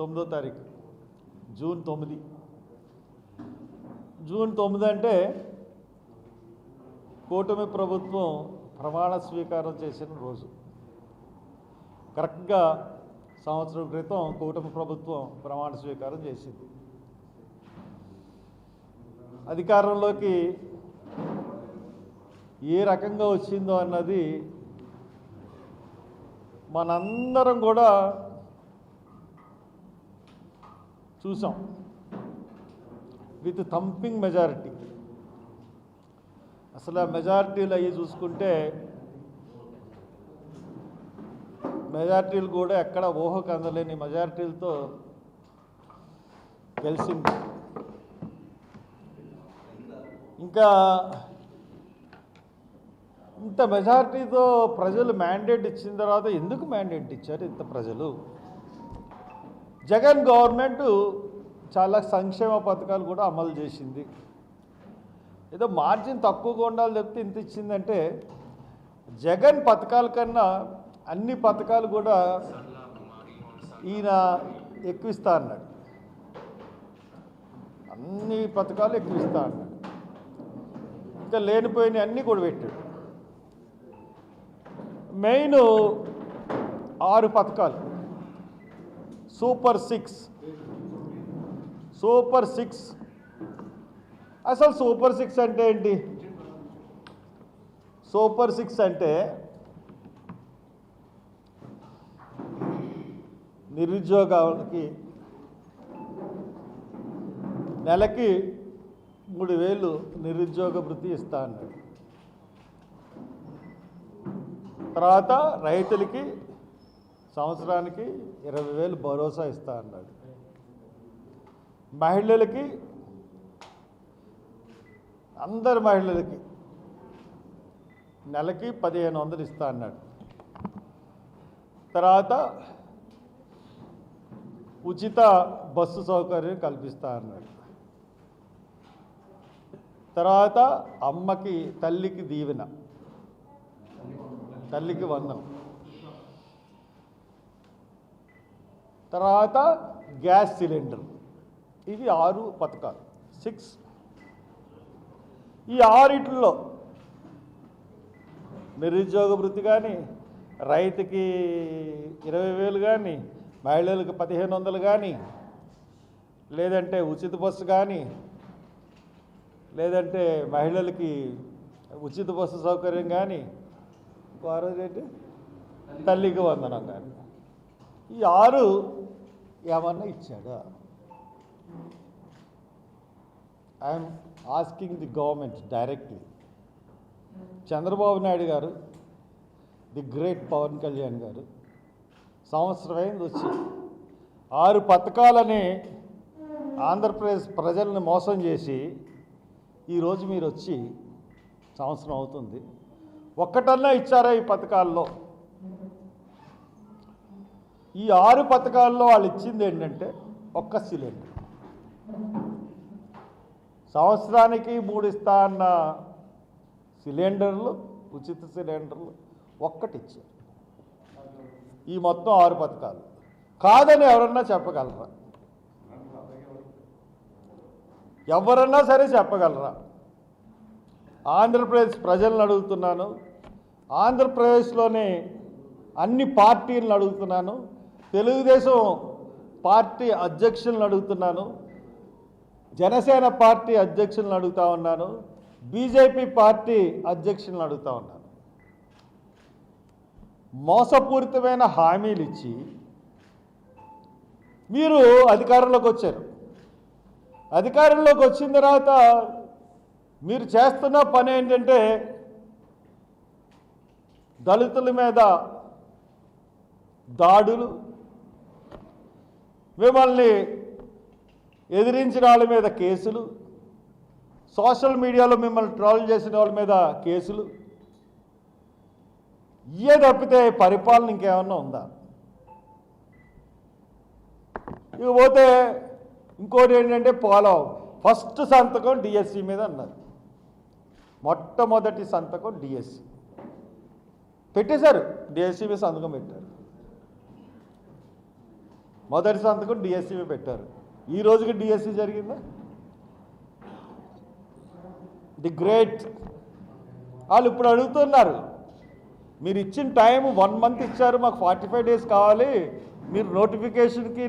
9వ తారీఖు June 9. June 9 అంటే కూటమి ప్రభుత్వం ప్రమాణ స్వీకారం చేసిన రోజు. కరెక్ట్గా సంవత్సరం క్రితం కూటమి ప్రభుత్వం ప్రమాణ స్వీకారం చేసింది. అధికారంలోకి ఏ రకంగా వచ్చిందో అన్నది మనందరం కూడా చూసాం. With thumping majority. అసలు ఆ మెజారిటీలు అవి చూసుకుంటే మెజారిటీలు కూడా ఎక్కడ ఊహకు అందలేని మెజారిటీలతో గెలిచింది. ఇంకా ఇంత మెజారిటీతో ప్రజలు మ్యాండేట్ ఇచ్చిన తర్వాత ఎందుకు మ్యాండేట్ ఇచ్చారు ఇంత ప్రజలు? జగన్ గవర్నమెంట్ చాలా సంక్షేమ పథకాలు కూడా అమలు చేసింది. ఏదో మార్జిన్ తక్కువగా ఉండాలి చెప్తే ఇంత ఇచ్చిందంటే జగన్ పథకాల కన్నా అన్ని పథకాలు కూడా ఈయన ఎక్కువిస్తా అన్నాడు. అన్ని పథకాలు ఎక్కువిస్తా అన్నాడు. ఇంకా లేనిపోయిన అన్నీ కూడా పెట్టాడు. మెయిన్ 6 పథకాలు, సూపర్ 6. అసలు సూపర్ 6 అంటే ఏంటి? సూపర్ 6 అంటే నిరుద్యోగాలకి నెలకి 3,000 నిరుద్యోగ భృతి ఇస్తా అన్నాడు. తర్వాత రైతులకి సంవత్సరానికి 20,000 భరోసా ఇస్తా అన్నాడు. మహిళలకి, అందరు మహిళలకి నెలకి 1,500 ఇస్తా అన్నాడు. తర్వాత ఉచిత బస్సు సౌకర్యం కల్పిస్తా అన్నాడు. తర్వాత అమ్మకి, తల్లికి దీవెన, తల్లికి వందనం. తర్వాత గ్యాస్ సిలిండర్. ఇవి 6 పథకాలు, 6. ఈ 6 నిరుద్యోగ భృతి కానీ, రైతుకి 20,000 కానీ, మహిళలకు 1,500 కానీ, లేదంటే ఉచిత బస్సు కానీ, లేదంటే మహిళలకి ఉచిత బస్సు సౌకర్యం కానీ, ఏంటి తల్లికి వందనం కానీ, ఈ 6 ఏమన్నా ఇచ్చాడా? I'm asking the government directly. Chandrababu Naidu గారు, ది గ్రేట్ పవన్ కళ్యాణ్ గారు సంవత్సరం అయింది వచ్చి 6 పథకాలని ఆంధ్రప్రదేశ్ ప్రజలను మోసం చేసి ఈరోజు మీరు వచ్చి సంవత్సరం అవుతుంది. ఒక్కటన్నా ఇచ్చారా ఈ పథకాల్లో? ఈ 6 పథకాల్లో వాళ్ళు ఇచ్చింది ఏంటంటే ఒక్క సిలిండర్. సంవత్సరానికి 3 ఇస్తా అన్న సిలిండర్లు, ఉచిత సిలిండర్లు ఒక్కటి ఇచ్చారు. ఈ మొత్తం 6 పథకాలు కాదని ఎవరన్నా చెప్పగలరా? ఎవరన్నా సరే చెప్పగలరా? ఆంధ్రప్రదేశ్ ప్రజలను అడుగుతున్నాను, ఆంధ్రప్రదేశ్లోని అన్ని పార్టీలను అడుగుతున్నాను, తెలుగుదేశం పార్టీ అధ్యక్షులను అడుగుతున్నాను, జనసేన పార్టీ అధ్యక్షులను అడుగుతా ఉన్నాను, బీజేపీ పార్టీ అధ్యక్షులను అడుగుతా ఉన్నాను. మోసపూరితమైన హామీలు ఇచ్చి మీరు అధికారంలోకి వచ్చారు. అధికారంలోకి వచ్చిన తర్వాత మీరు చేస్తున్న పని ఏంటంటే దళితుల మీద దాడులు, మిమ్మల్ని ఎదిరించిన వాళ్ళ మీద కేసులు, సోషల్ మీడియాలో మిమ్మల్ని ట్రోల్ చేసిన వాళ్ళ మీద కేసులు. ఇవే తప్పితే పరిపాలన ఇంకేమన్నా ఉందా? ఇకపోతే ఇంకోటి ఏంటంటే పోలవరం ఫస్ట్ సంతకం డిఎస్సి మీద అన్నారు. మొట్టమొదటి సంతకం డిఎస్సి పెట్టేశారు. డిఎస్సి మీద సంతకం పెట్టారు. మొదటి సంతకం డిఎస్సి పెట్టారు. ఈ రోజుకి డిఎస్సి జరిగిందా? The great. వాళ్ళు ఇప్పుడు అడుగుతున్నారు, మీరు ఇచ్చిన టైం 1 month ఇచ్చారు, మాకు 45 days కావాలి, మీరు నోటిఫికేషన్కి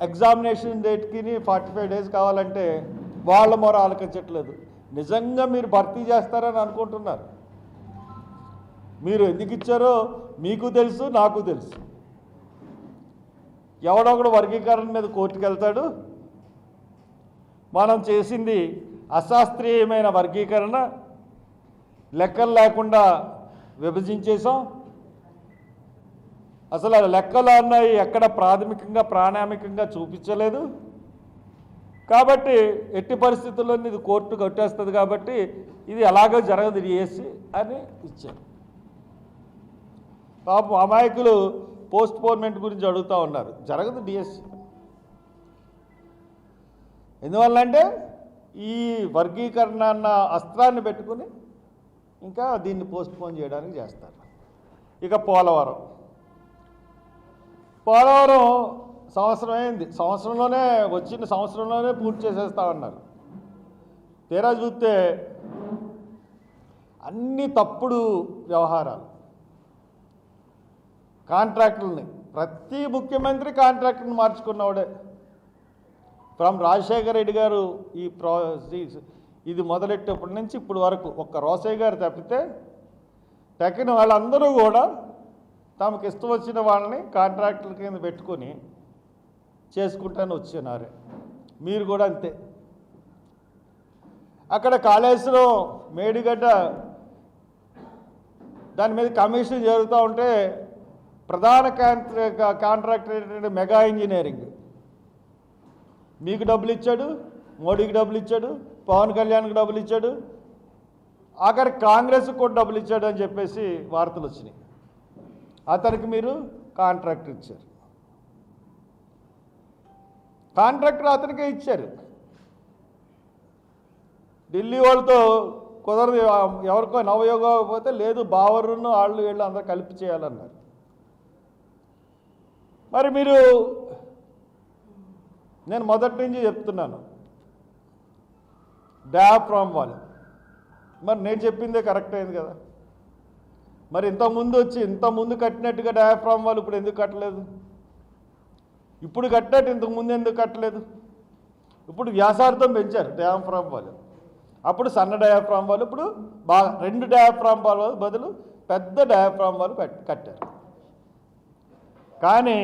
ఎగ్జామినేషన్ డేట్కి 45 days కావాలంటే వాళ్ళ మొర ఆలకించట్లేదు. నిజంగా మీరు భర్తీ చేస్తారని అనుకుంటున్నారు. మీరు ఎందుకు ఇచ్చారో మీకు తెలుసు, నాకు తెలుసు. ఎవడొకడు వర్గీకరణ మీద కోర్టుకు వెళ్తాడు. మనం చేసింది అశాస్త్రీయమైన వర్గీకరణ, లెక్కలు లేకుండా విభజించేసాం. అసలు లెక్కలు అన్నవి ఎక్కడ ప్రాథమికంగా ప్రామాణికంగా చూపించలేదు. కాబట్టి ఎట్టి పరిస్థితుల్లో ఇది కోర్టు కట్టేస్తుంది, కాబట్టి ఇది ఎలాగో జరగదు డిఎస్సి అని ఇచ్చారు. పాపం అమాయకులు పోస్ట్పోన్మెంట్ గురించి అడుగుతూ ఉన్నారు. జరగదు డిఎస్సి. ఎందువల్లంటే ఈ వర్గీకరణ అన్న అస్త్రాన్ని పెట్టుకుని ఇంకా దీన్ని పోస్ట్పోన్ చేయడానికి చేస్తారు. ఇక పోలవరం సంవత్సరం అయింది. వచ్చిన సంవత్సరంలోనే పూర్తి చేసేస్తామన్నారు. తీరా చూస్తే అన్ని తప్పుడు వ్యవహారాలు. కాంట్రాక్టులని ప్రతి ముఖ్యమంత్రి కాంట్రాక్టుని మార్చుకున్నవాడే. ఫ్రమ్ రాజశేఖర రెడ్డి గారు ఇది మొదలెట్టేప్పటి నుంచి ఇప్పుడు వరకు ఒక్క రోసయ్య గారు తప్పితే తక్కిన వాళ్ళందరూ కూడా తమకు ఇష్టం వచ్చిన వాళ్ళని కాంట్రాక్టుల కింద పెట్టుకొని చేసుకుంటాను వచ్చినారే. మీరు కూడా అంతే. అక్కడ కాళేశ్వరం మేడిగడ్డ దాని మీద కమిషన్ జరుగుతూ ఉంటే ప్రధాన కాంట్రాక్టర్ మెగా ఇంజనీరింగ్ మీకు డబ్బులు ఇచ్చాడు, మోడీకి డబ్బులు ఇచ్చాడు, పవన్ కళ్యాణ్కి డబ్బులు ఇచ్చాడు, ఆఖరి కాంగ్రెస్కి కూడా డబ్బులు ఇచ్చాడు అని చెప్పేసి వార్తలు వచ్చినాయి. అతనికి మీరు కాంట్రాక్టర్ ఇచ్చారు. కాంట్రాక్టర్ అతనికే ఇచ్చారు. ఢిల్లీ వాళ్ళతో కుదరదు, ఎవరికో నవయోగం పోతే లేదు బావరును వాళ్ళు వీళ్ళు అందరూ కలిపి చేయాలన్నారు. మరి మీరు, నేను మొదటి నుంచి చెప్తున్నాను డయాఫ్రామ్ వాళ్ళు, మరి నేను చెప్పిందే కరెక్ట్ అయింది కదా. మరి ఇంతకుముందు కట్టినట్టుగా డయాఫ్రామ్ వాళ్ళు ఇప్పుడు ఎందుకు కట్టలేదు? ఇప్పుడు కట్టినట్టు ఇంతకుముందు ఎందుకు కట్టలేదు? ఇప్పుడు వ్యాసార్థం పెంచారు డయాఫ్రామ్ వాళ్ళు. అప్పుడు సన్న డయాఫ్రామ్ వాళ్ళు, ఇప్పుడు బాగా 2 డయాఫ్రామ్ వాళ్ళు బదులు పెద్ద డయాఫ్రామ్ వాళ్ళు కట్టారు. కానీ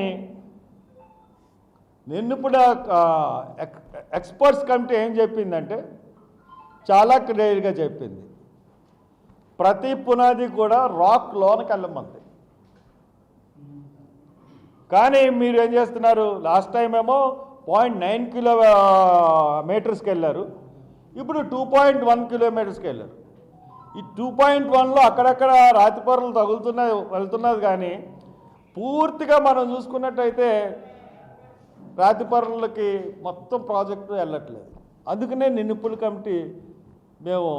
నిన్న ఇప్పుడు ఎక్స్పర్ట్స్ కమిటీ ఏం చెప్పిందంటే చాలా క్లియర్గా చెప్పింది, ప్రతి పునాది కూడా రాక్ లోనికి వెళ్ళమంది. కానీ మీరు ఏం చేస్తున్నారు? లాస్ట్ టైం ఏమో 0.9 కిలోమీటర్స్కి వెళ్ళారు, ఇప్పుడు 2.1 కిలోమీటర్స్కి వెళ్ళారు. ఈ 2.1లో అక్కడక్కడ రాతి పొరలు వెళ్తున్నది, కానీ పూర్తిగా మనం చూసుకున్నట్టయితే రాతి పొరలకి మొత్తం ప్రాజెక్టు వెళ్ళట్లేదు. అందుకనే నిన్నుపుల కమిటీ మేము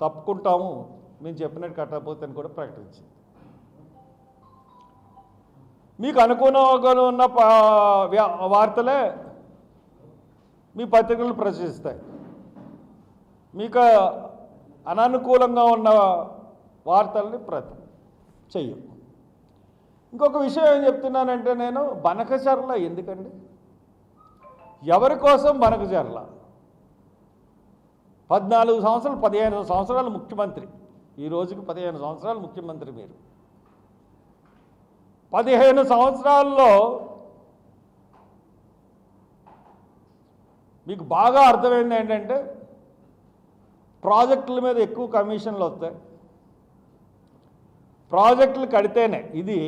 తప్పుకుంటాము, మేము చెప్పినట్టు కట్టకపోతే అని కూడా ప్రకటించింది. మీకు అనుకూలంగా ఉన్న వార్తలే మీ పత్రికలు ప్రచురిస్తాయి, మీకు అననుకూలంగా ఉన్న వార్తల్ని చెయ్యం. ఇంకొక విషయం ఏం చెప్తున్నానంటే, నేను బనకచర్ల ఎందుకండి, ఎవరి కోసం బనకచర్ల? 14 సంవత్సరాలు 15 సంవత్సరాలు ముఖ్యమంత్రి, ఈ రోజుకి 15 సంవత్సరాలు ముఖ్యమంత్రి. మీరు 15 సంవత్సరాల్లో మీకు బాగా అర్థమైంది ఏంటంటే, ప్రాజెక్టుల మీద ఎక్కువ కమిషన్లు వస్తాయి. ప్రాజెక్టులు కడితేనే, ఇది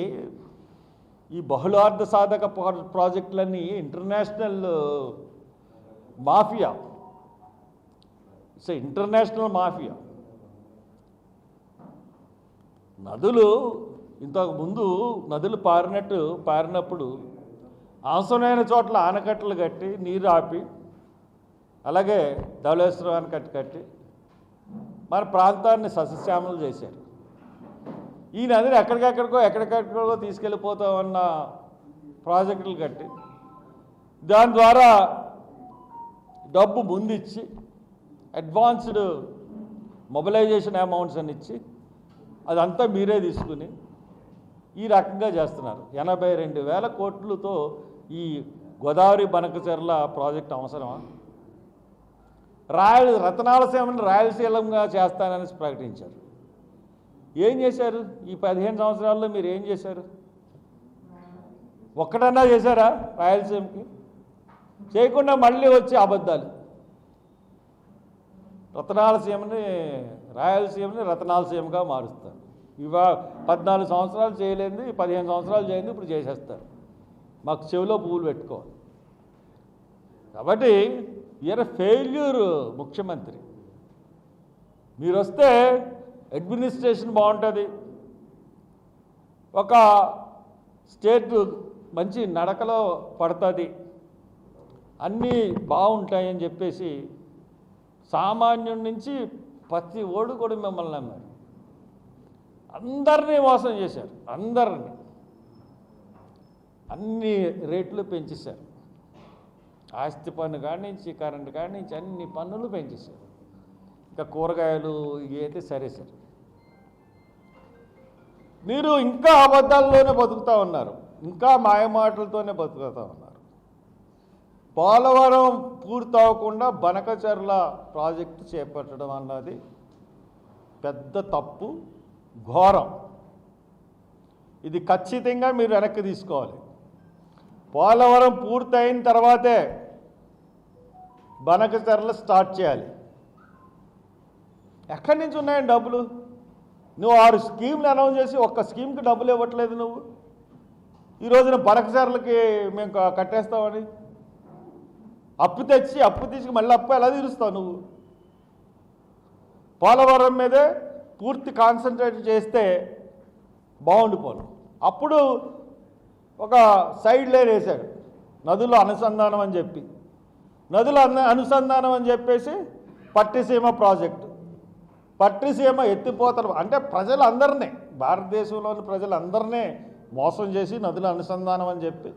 ఈ బహుళార్థ సాధక ప్రాజెక్టులన్నీ international mafia. It's international mafia. నదులు ఇంతకుముందు నదులు పారినప్పుడు అవసరమైన చోట్ల ఆనకట్టలు కట్టి నీరు ఆపి, అలాగే ధవళేశ్వరం ఆనకట్ట కట్టి మన ప్రాంతాన్ని సస్యశ్యామలు చేశారు. ఈ నదిని ఎక్కడికెక్కడికో తీసుకెళ్ళిపోతామన్న ప్రాజెక్టులు కట్టి దాని ద్వారా డబ్బు ముందిచ్చి అడ్వాన్స్డ్ మొబిలైజేషన్ అమౌంట్స్ అని ఇచ్చి అదంతా మీరే తీసుకుని ఈ రకంగా చేస్తున్నారు. 82,000 కోట్లతో ఈ గోదావరి బనకచెర్ల ప్రాజెక్ట్ అవసరమా? రతనాలసీమని రాయలసీమంగా చేస్తానని ప్రకటించారు. ఏం చేశారు? ఈ 15 సంవత్సరాల్లో మీరు ఏం చేశారు? ఒక్కటన్నా చేశారా రాయలసీమకి? చేయకుండా మళ్ళీ వచ్చి అబద్ధాలు. రాయలసీమని రతనాలసీమగా మారుస్తారు. 14 సంవత్సరాలు చేయలేంది, 15 సంవత్సరాలు చేయండి, ఇప్పుడు చేసేస్తారు. మాకు చెవిలో పువ్వులు పెట్టుకోవాలి. కాబట్టి ఈయన ఫెయిల్యూర్ ముఖ్యమంత్రి. మీరు వస్తే అడ్మినిస్ట్రేషన్ బాగుంటుంది, ఒక స్టేట్ మంచి నడకలో పడుతుంది, అన్నీ బాగుంటాయని చెప్పేసి సామాన్యుడి నుంచి ప్రతి ఓడు కూడా మిమ్మల్ని నమ్మారు. అందరినీ మోసం చేశారు. అందరినీ అన్ని రేట్లు పెంచేశారు. ఆస్తి పన్ను కాడి నుంచి, కరెంటు కాడి నుంచి అన్ని పన్నులు పెంచేశారు. ఇంకా కూరగాయలు ఇవి అయితే సరే. మీరు ఇంకా అబద్ధాల్లోనే బతుకుతూ ఉన్నారు, ఇంకా మాయమాటలతోనే బతుకుతూ ఉన్నారు. పోలవరం పూర్తవకుండా బనకచెర్ల ప్రాజెక్టు చేపట్టడం అన్నది పెద్ద తప్పు, ఘోరం. ఇది ఖచ్చితంగా మీరు వెనక్కి తీసుకోవాలి. పోలవరం పూర్తయిన తర్వాతే బనకచెర్ల స్టార్ట్ చేయాలి. ఎక్కడి నుంచి ఉన్నాయండి డబ్బులు? నువ్వు 6 స్కీమ్లు అనౌన్స్ చేసి ఒక్క స్కీమ్కి డబ్బులు ఇవ్వట్లేదు. నువ్వు ఈ రోజున బనకచెర్లకి మేము కట్టేస్తామని అప్పు తెచ్చి మళ్ళీ అప్పు ఎలా తీరుస్తావు నువ్వు? పోలవరం మీదే పూర్తి కాన్సన్ట్రేట్ చేస్తే బాగుండిపోను. అప్పుడు ఒక సైడ్ లైన్ వేశాడు, నదుల అనుసంధానం అని చెప్పి. నదుల అనుసంధానం అని చెప్పేసి పట్టిసీమ ప్రాజెక్టు, పట్టిసీమ ఎత్తిపోతలు అంటే ప్రజలందరినీ, భారతదేశంలోని ప్రజలందరినీ మోసం చేసి నదుల అనుసంధానం అని చెప్పి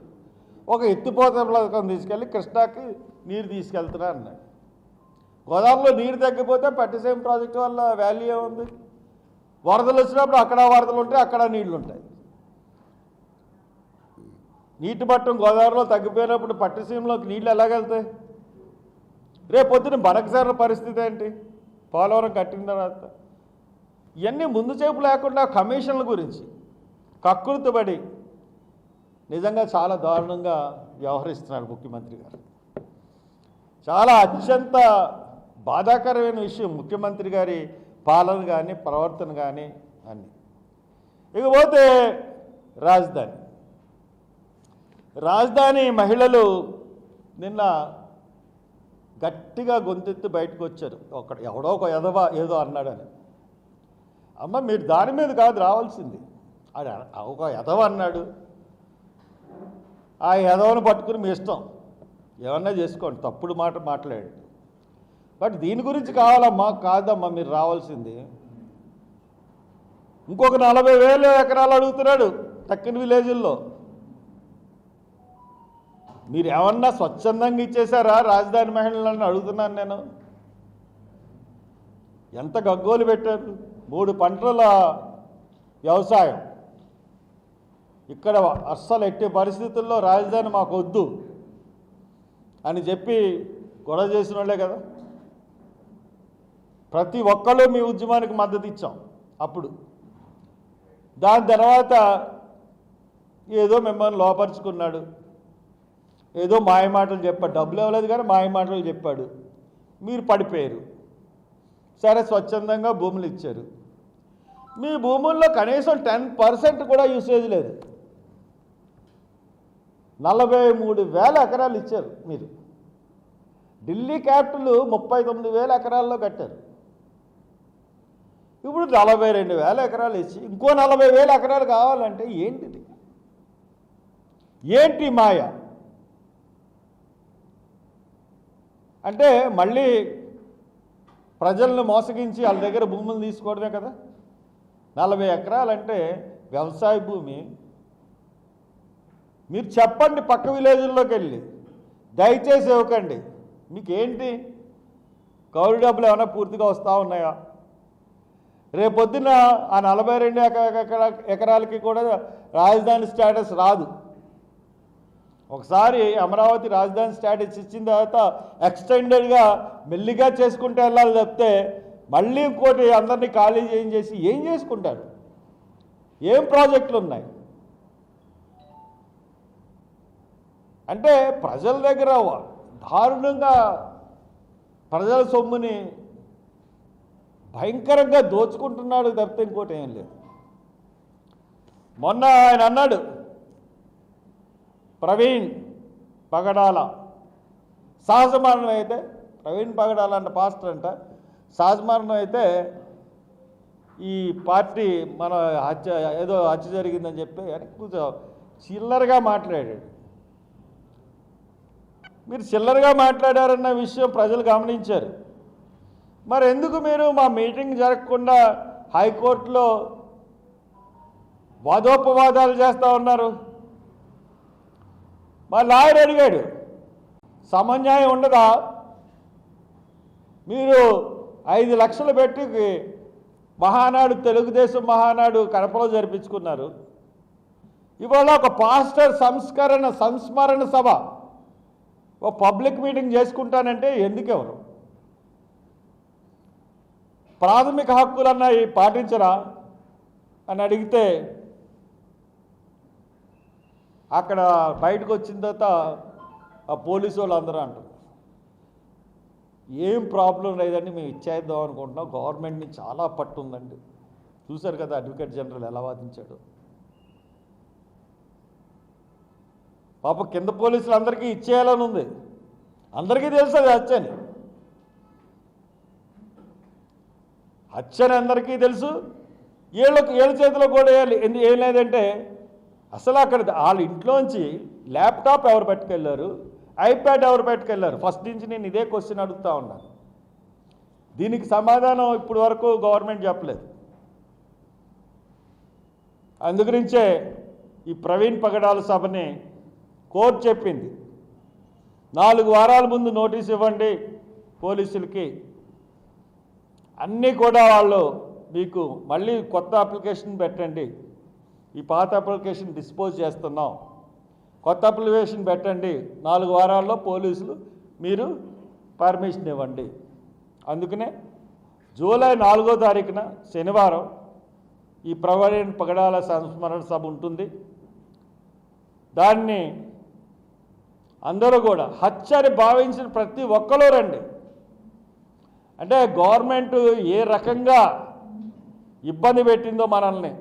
ఒక ఎత్తిపోతల పథకం తీసుకెళ్ళి కృష్ణాకి నీరు తీసుకెళ్తున్నా అన్నాడు. గోదావరిలో నీరు తగ్గిపోతే పట్టిసీమ ప్రాజెక్టు వల్ల వాల్యూ ఏముంది? వరదలు వచ్చినప్పుడు అక్కడ వరదలు ఉంటాయి, అక్కడ నీళ్లు ఉంటాయి. నీటి మట్టం గోదావరిలో తగ్గిపోయినప్పుడు పట్టిసీమలోకి నీళ్ళు ఎలాగెళ్తాయి? రేపు పొద్దున బనకచెర్ల పరిస్థితి ఏంటి? పోలవరం కట్టిన తర్వాత ఇవన్నీ ముందు చూపు లేకుండా కమిషన్ల గురించి కక్కుర్తిపడి నిజంగా చాలా దారుణంగా వ్యవహరిస్తున్నాడు ముఖ్యమంత్రి గారు. చాలా అత్యంత బాధాకరమైన విషయం ముఖ్యమంత్రి గారి పాలన కానీ, ప్రవర్తన కానీ అన్నీ. ఇకపోతే రాజధాని మహిళలు నిన్న గట్టిగా గొంతెత్తి బయటకు వచ్చారు. ఎవడో ఒక ఎదవ ఏదో అన్నాడని. అమ్మ, మీరు దాని మీద కాదు రావాల్సింది. ఒక ఎదవ అన్నాడు, ఆ ఎదవను పట్టుకుని మీ ఇష్టం ఏమన్నా చేసుకోండి, తప్పుడు మాట మాట్లాడండి. బట్ దీని గురించి కాదమ్మా మీరు రావాల్సింది. ఇంకొక 40,000 ఎకరాలు అడుగుతున్నాడు తక్కిన విలేజుల్లో. మీరు ఏమన్నా స్వచ్ఛందంగా ఇచ్చేశారా రాజధాని మహిళలను అడుగుతున్నాను నేను. ఎంత గగ్గోలు పెట్టారు. 3 పంటల వ్యవసాయం. ఇక్కడ అస్సలు ఎట్టి పరిస్థితుల్లో రాజధాని మాకు వద్దు అని చెప్పి గొడవ చేసిన వాళ్ళే కదా. ప్రతి ఒక్కళ్ళు మీ ఉద్యమానికి మద్దతు ఇచ్చాం అప్పుడు. దాని తర్వాత ఏదో మిమ్మల్ని లోపరుచుకున్నాడు, ఏదో మాయమాటలు చెప్పాడు. డబ్బులు ఇవ్వలేదు కానీ మాయమాటలు చెప్పాడు, మీరు పడిపోయారు. సరే, స్వచ్ఛందంగా భూములు ఇచ్చారు. మీ భూముల్లో కనీసం 10% కూడా యూసేజ్ లేదు. 43,000 ఎకరాలు ఇచ్చారు మీరు. ఢిల్లీ క్యాపిటల్ 39,000 ఎకరాల్లో కట్టారు. ఇప్పుడు 42,000 ఎకరాలు ఇచ్చి ఇంకో 40,000 ఎకరాలు కావాలంటే ఏంటిది? ఏంటి మాయ? అంటే మళ్ళీ ప్రజలను మోసగించి వాళ్ళ దగ్గర భూములు తీసుకోవడమే కదా. 40 ఎకరాలంటే వ్యవసాయ భూమి మీరు చెప్పండి పక్క విలేజ్ల్లోకి వెళ్ళి, దయచేసి ఇవ్వకండి. మీకేంటి కౌలు డబ్బులు ఏమైనా పూర్తిగా వస్తూ ఉన్నాయా? రేపొద్దున ఆ 42 ఎకరాలకి కూడా రాజధాని స్టేటస్ రాదు. ఒకసారి అమరావతి రాజధాని స్టేటస్ ఇచ్చిన తర్వాత ఎక్స్టెండెడ్గా మెల్లిగా చేసుకుంటూ వెళ్ళాలి తప్పితే మళ్ళీ ఇంకోటి అందరినీ ఖాళీ చేసి ఏం చేసుకుంటారు? ఏం ప్రాజెక్టులు ఉన్నాయి? అంటే ప్రజల దగ్గర దారుణంగా ప్రజల సొమ్ముని భయంకరంగా దోచుకుంటున్నాడు తప్పితే ఇంకోటి ఏం లేదు. మొన్న ఆయన అన్నాడు, ప్రవీణ్ పగడాల సహజ మరణం అయితే, ప్రవీణ్ పగడాల అంట పాస్టర్ అంట, సహజ మరణం అయితే ఈ పార్టీ మన ఏదో హత్య జరిగిందని చెప్పి కొంచెం చిల్లరగా మాట్లాడాడు. మీరు చిల్లరగా మాట్లాడారన్న విషయం ప్రజలు గమనించారు. మరి ఎందుకు మీరు మా మీటింగ్ జరగకుండా హైకోర్టులో వాదోపవాదాలు చేస్తూ ఉన్నారు? మా లాయర్ అడిగాడు, సమన్యాయం ఉండదా? మీరు 5 లక్షలు పెట్టి మహానాడు, తెలుగుదేశం మహానాడు కడపలో జరిపించుకున్నారు. ఇవాళ ఒక పాస్టర్ సంస్మరణ సభ, ఓ పబ్లిక్ మీటింగ్ చేసుకుంటానంటే ఎందుకెవరు? ప్రాథమిక హక్కులన్నా పాటించరా అని అడిగితే అక్కడ బయటకు వచ్చిన తర్వాత ఆ పోలీసు వాళ్ళు అందరూ అంటారు, ఏం ప్రాబ్లం లేదండి, మేము ఇచ్చేద్దాం అనుకుంటున్నాం, గవర్నమెంట్ని చాలా పట్టు ఉందండి. చూశారు కదా అడ్వకేట్ జనరల్ ఎలా వాదించాడు. పాప కింద పోలీసులు అందరికీ ఇచ్చేయాలని ఉంది, అందరికీ తెలుసు అది హత్యని అందరికీ తెలుసు. ఏళ్ళ చేతిలో కూడా ఏం లేదంటే అసలు అక్కడ వాళ్ళ ఇంట్లోంచి ల్యాప్టాప్ ఎవరు పెట్టుకెళ్ళారు, ఐప్యాడ్ ఎవరు పెట్టుకెళ్ళారు? ఫస్ట్ నుంచి నేను ఇదే క్వశ్చన్ అడుగుతూ ఉన్నాను. దీనికి సమాధానం ఇప్పటి వరకు గవర్నమెంట్ చెప్పలేదు. అందుగురించే ఈ ప్రవీణ్ పగడాల సభని కోర్టు చెప్పింది, 4 వారాల ముందు నోటీస్ ఇవ్వండి పోలీసులకి, అన్నీ కూడా వాళ్ళు మీకు మళ్ళీ కొత్త అప్లికేషన్ పెట్టండి, ఈ పాత అప్లికేషన్ డిస్పోజ్ చేస్తున్నాం, కొత్త అప్లికేషన్ పెట్టండి, 4 వారాల్లో పోలీసులు మీరు పర్మిషన్ ఇవ్వండి. అందుకనే జూలై 4వ తారీఖున శనివారం ఈ ప్రవీణ్ పగడాల సంస్మరణ సభ ఉంటుంది. దాన్ని అందరూ కూడా హత్యని భావించిన ప్రతి ఒక్కరూ రండి. అంటే గవర్నమెంట్ ఏ రకంగా ఇబ్బంది పెట్టిందో మనల్ని,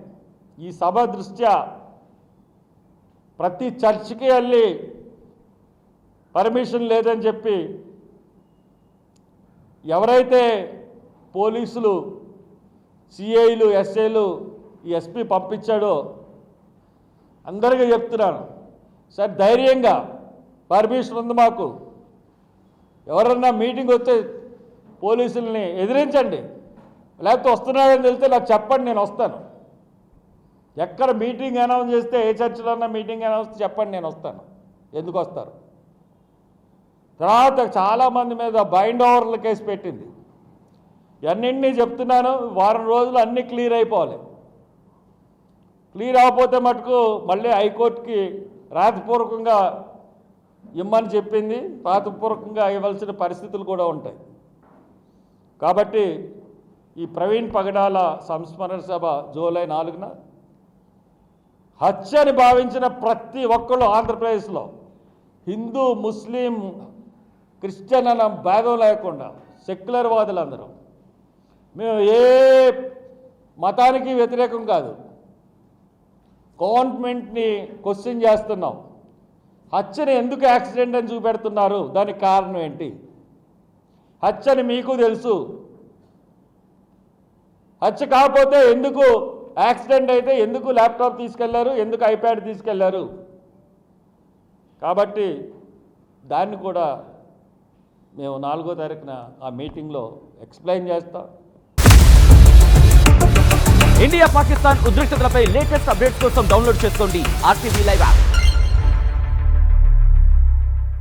ఈ సభ దృష్ట్యా ప్రతి చర్చికి వెళ్ళి పర్మిషన్ లేదని చెప్పి ఎవరైతే పోలీసులు, సిఐలు, ఎస్ఐలు, ఈ ఎస్పీ పంపించాడో అందరికీ చెప్తున్నాను, సార్ ధైర్యంగా పర్మిషన్ ఉంది మాకు, ఎవరన్నా మీటింగ్ వస్తే పోలీసుల్ని ఎదిరించండి, లేకపోతే వస్తున్నారని తెలిస్తే నాకు చెప్పండి, నేను వస్తాను. ఎక్కడ మీటింగ్ అనౌన్స్ చేస్తే, ఏ చర్చిలో అన్నా మీటింగ్ అనౌన్స్ చెప్పండి, నేను వస్తాను. ఎందుకు వస్తారు? తర్వాత చాలామంది మీద బైండ్ ఓవర్ల కేసు పెట్టింది. అన్నింటినీ చెప్తున్నాను, వారం రోజులు అన్నీ క్లియర్ అయిపోవాలి. క్లియర్ అవ్వకపోతే మటుకు మళ్ళీ హైకోర్టుకి రాతపూర్వకంగా ఇమ్మని చెప్పింది, రాతపూర్వకంగా ఇవ్వాల్సిన పరిస్థితులు కూడా ఉంటాయి. కాబట్టి ఈ ప్రవీణ్ పగడాల సంస్మరణ సభ జూలై 4న హత్యని భావించిన ప్రతి ఒక్కళ్ళు ఆంధ్రప్రదేశ్లో, హిందూ, ముస్లిం, క్రిస్టియన్ అన్న భేదం లేకుండా సెక్యులర్ వాదులందరూ, మేము ఏ మతానికి వ్యతిరేకం కాదు, గవర్నమెంట్ని క్వశ్చన్ చేస్తున్నాం. హత్యని ఎందుకు యాక్సిడెంట్ అని చూపెడుతున్నారు? దానికి కారణం ఏంటి? హత్యని మీకు తెలుసు, హత్య కాకపోతే ఎందుకు యాక్సిడెంట్ అయితే ఎందుకు ల్యాప్టాప్ తీసుకెళ్లారు, ఎందుకు ఐప్యాడ్ తీసుకెళ్లారు? కాబట్టి దాన్ని కూడా మేము 4వ తారీఖున ఆ మీటింగ్లో ఎక్స్ప్లెయిన్ చేస్తాం. ఇండియా పాకిస్తాన్ ఉద్రిక్తతలపై లేటెస్ట్ అప్డేట్స్ కోసం డౌన్లోడ్ చేసుకోండి RTV లైవ్ యాప్.